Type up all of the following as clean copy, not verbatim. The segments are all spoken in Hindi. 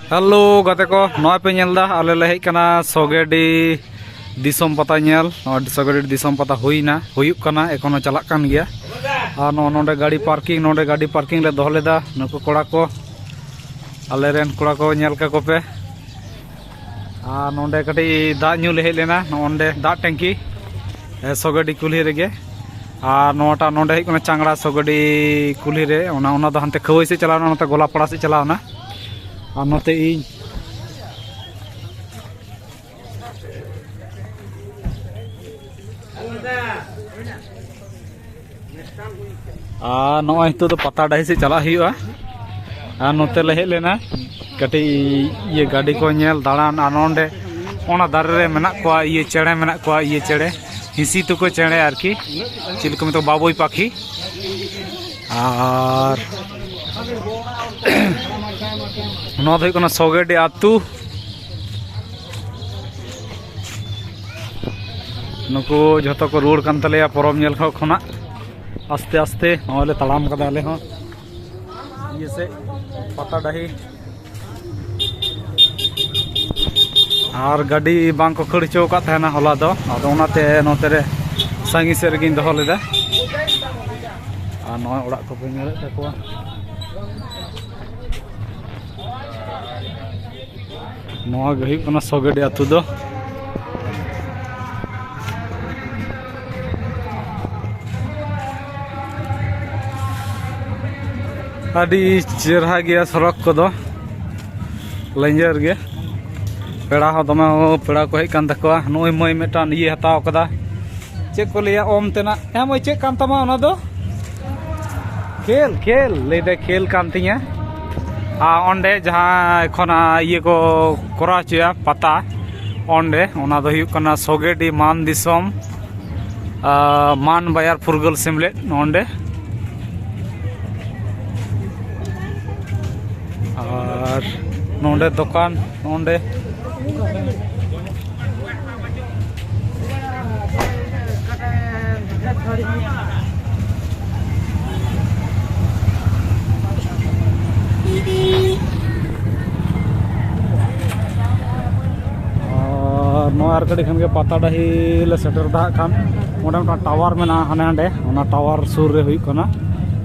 हेलो गाते को नॉय पे नेलदा आले ले हेज कना सोगेडी दिसम पता नेल सोगेडी दिसम पता हुईना हुयुक कना एकोनो चलाक कान गया और नोंडे गाड़ी पार्किंग ले दोह लेदा नुकु कोड़ा को आले रेन कोड़ा को नेल का को पे और नोंडे कटी दा न्यू ले हेज लेना नोंडे दा टैंकी सोगेडी कुल्ही रेगे और नोटा नोंडे हेज कना चांगड़ा सोगेडी कुल्ही रे ओना ओना दो हनते खवई से चलावना नोते गोलापाड़ा से चलावना और नोते इन नॉय तो पता डाही से चला हुआ और नोते ले हेज लेना कटी ये गाड़ी को नेल दाड़ान और नोंडे ओना दारे रे मेना कोआ ये चेड़े मेना कोआ ये चेड़े हिसी तो को चेड़े आरकी चिल को तो बाबुई पाखी और सोगेडी आतु नुकु जो को रुड़ कान तलेया परम नेल खोना आस्ते आस्ते नॉले तड़ाम कदा आले हों ये से पता डाही और गाड़ी बांग को खड़ी चो का तहना होला दो आदो ओनाते नोते रे सांगी से रेगिन दोह लेदा और नॉय ओड़ा को पे नेल तकोआ नोआ गही कना सोगेडी आतु दो आदि चेहरा गया सड़क को दो लेंजर गे पेड़ा हो दमे पेड़ा को हेज कान तकोआ नोय मई मेटान ये हताव कदा चे को लिया ओम तेना मई चे कान तमा ओना दो खेल ले दे खेल कान तिया ओंडे जहाँ एखोना ये को करा चुया पता ओंडे ओना दो हुयुक कना सोगेडी मान दिसम मान बाजार फुरगल सिमले ओंडे और नोंडे दुकान नोंडे और कड़ी खान के पता डाही ले सेटर दा खान ओंडे मटा टावर मेना हाने हांडे ओना टावर सुर रे हुई कना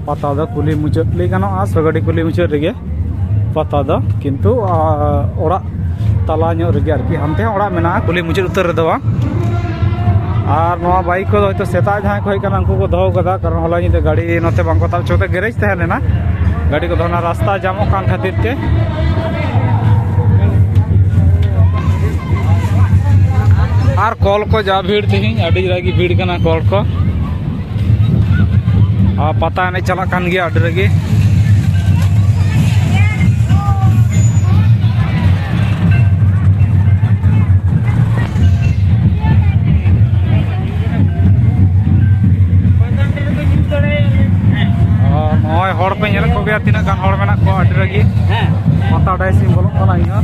पता दा कुली मुचाद ले गानो आ सोगेडी कुली मुचाद रेगे पता दा किंतु ओड़ा तला ᱧᱚᱜ रेगे आरकी हानते ओड़ा मेना कुली मुचाद उतर रे दो और नोआ बाइक को तो सेता जहां को हेज कना उनको को दोह कदा कारण होला नि गाड़ी नोते बांको ताल चोते गैरेज तहे लेना गाड़ी को दोना रास्ता जामो कान खातिर ते और कॉल को जा भीड़ थी अड़ी रागी भीड़ कना कॉल को पता नहीं चला कान गया अड़ी रागी नॉय हड़ पे नेल को गया तीना गान हड़ मेना को अड़ी रागी पता डाई सिम बोलो कना इहा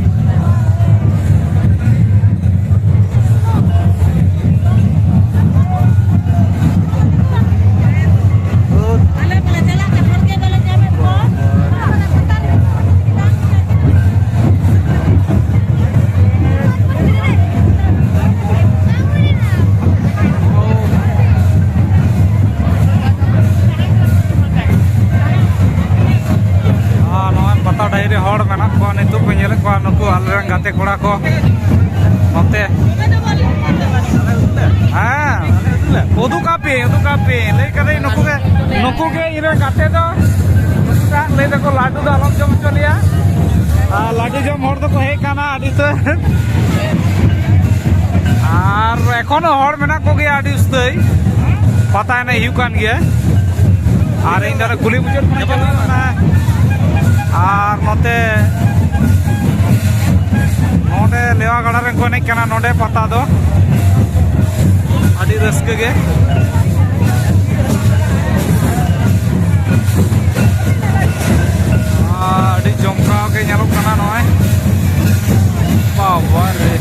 डायरे हड़ मेना को नितु को नेल को नुकु आले गाते कोड़ा को नोते हां उदुकापी ले करे नुकु के इरे गाते दो ले देखो लाडू दा आलम जम चलिया लाडू जम हड़ दो को हे काना आदि तो और एखोनो हड़ मेना को गया आदि उस्तई पता नहीं हिउ कान गया और इन दारा गुली मुचर ना और नोते नोडे लेवा गड़ा रे को नहीं कना नोडे पता दो आदि रस्के गे आदि जमका के नेलो कना नय बाबा रे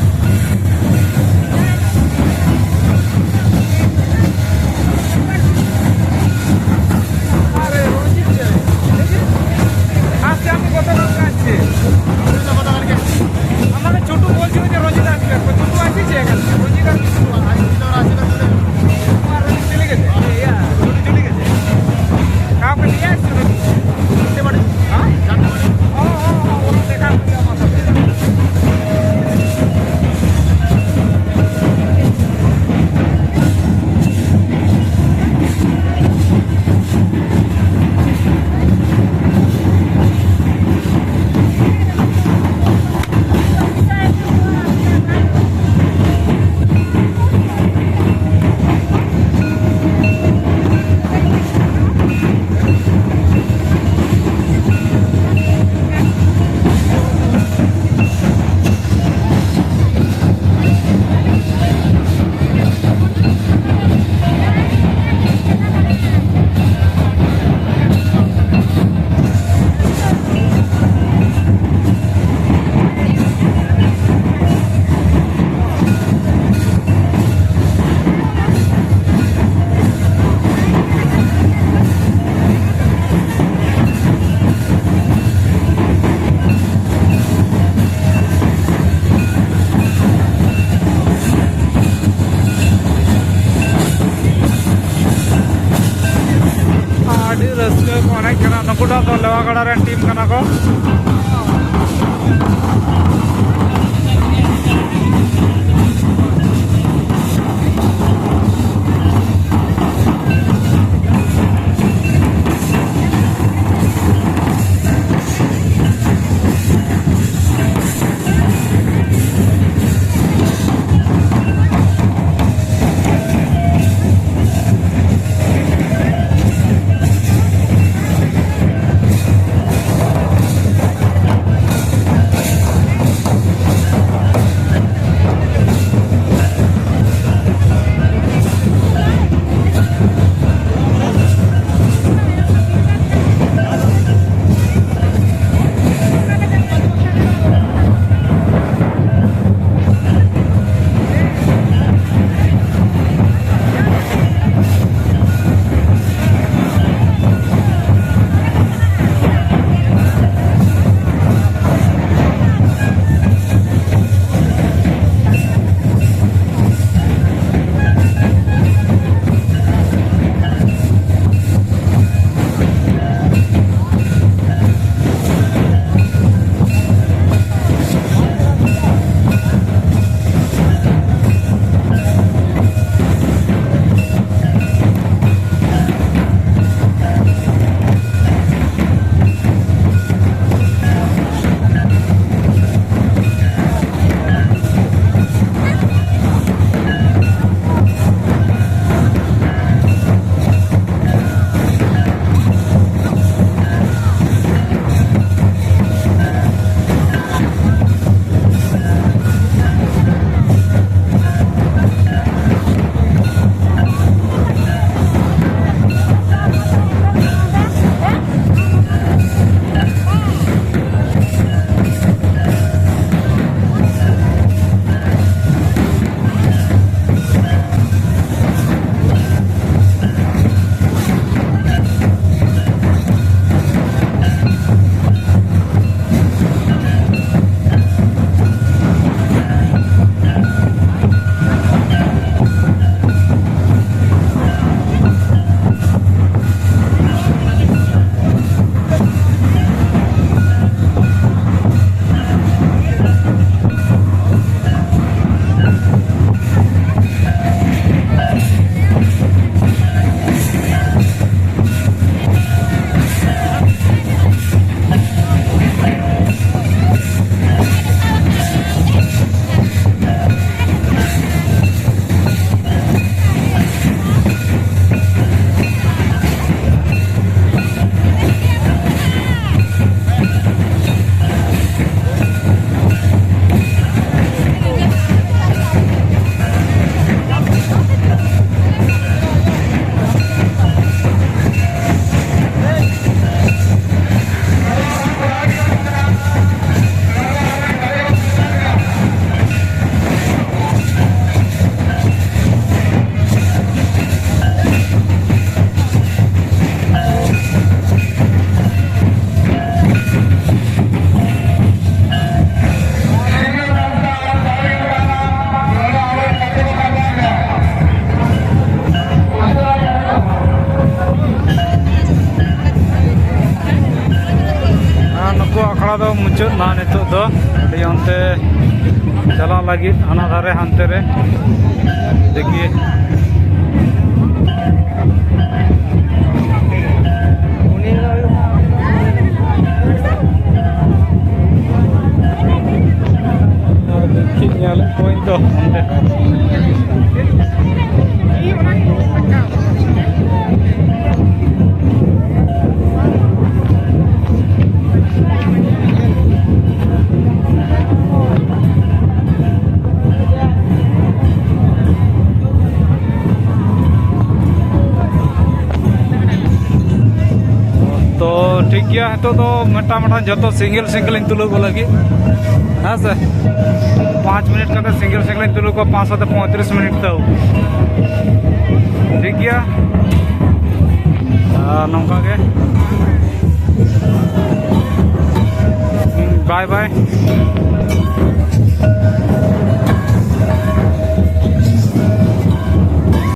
ᱱᱩᱠᱩᱴᱟᱜ ᱫᱚ ᱞᱮᱣᱟᱜᱟᱲᱟ ᱨᱮᱱ ᱴᱤᱢ ᱠᱟᱱᱟ ᱠᱚ। ना नितो दो अंते चला लगी हाना धारे हानते रे देखिए ठीक गया तो मटा मटा जो सिंगल सिंगल तुलुग लगे हाँ से 5 मिनट का सिंगल सिंगल तुलुग को 5 से 35 मिनट तो ठीक गया नौका के बाय बाय।